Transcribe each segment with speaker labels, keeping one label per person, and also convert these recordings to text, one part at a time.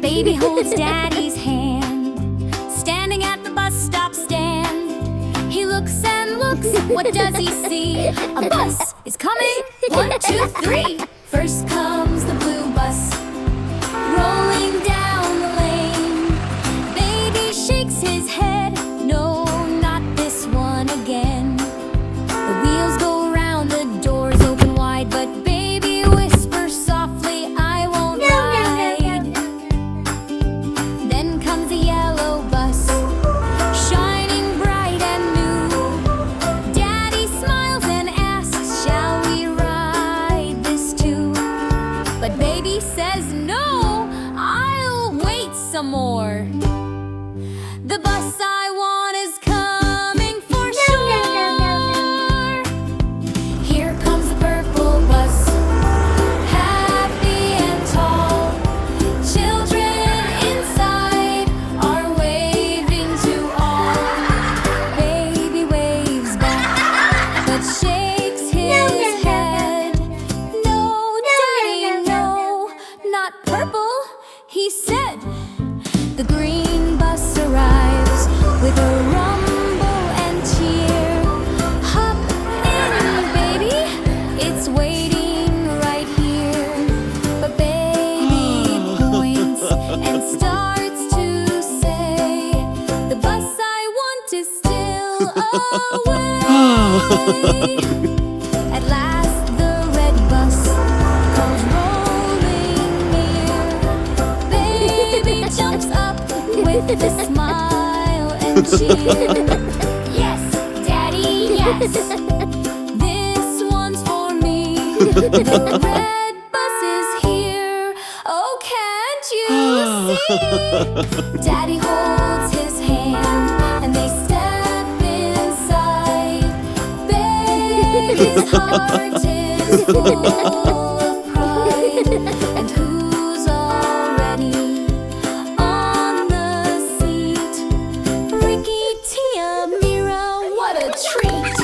Speaker 1: Baby holds Daddy's hand, standing at the bus stop stand. He looks and looks, what does he see? A bus is coming, 1, 2, 3. First comes the blue bus, rolling down the lane. Baby shakes his head, no, not this one again. The wheels go round, the doors open wide, but baby whispers softly, I won't ride. Then comes a yellow bus, shining bright and new. Daddy smiles and asks, shall we ride this too? But baby says, no, I'll wait some more. The bus I want is coming for sure. Here comes the purple bus, happy and tall. Children inside are waving to all. Baby waves back, but shakes his head. No, Daddy, no, not purple, he said. The green bus arrives with a rumble and cheer. Hop in, baby, it's waiting right here. But baby points and starts to say, the bus I want is still away. At last the red bus comes rolling near. Baby jumps up with a smile and cheer. Yes, Daddy, yes, this one's for me. The red bus is here, oh, can't you see? Daddy holds his hand and they step inside. Baby's heart is full of pride. And who's already on the seat? Ricky, Tia, Mira, what a treat!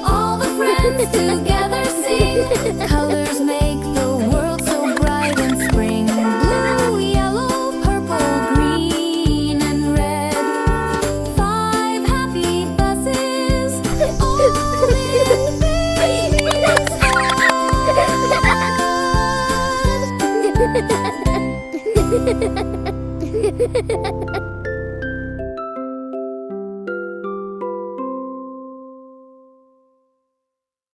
Speaker 1: All the friends together sing, color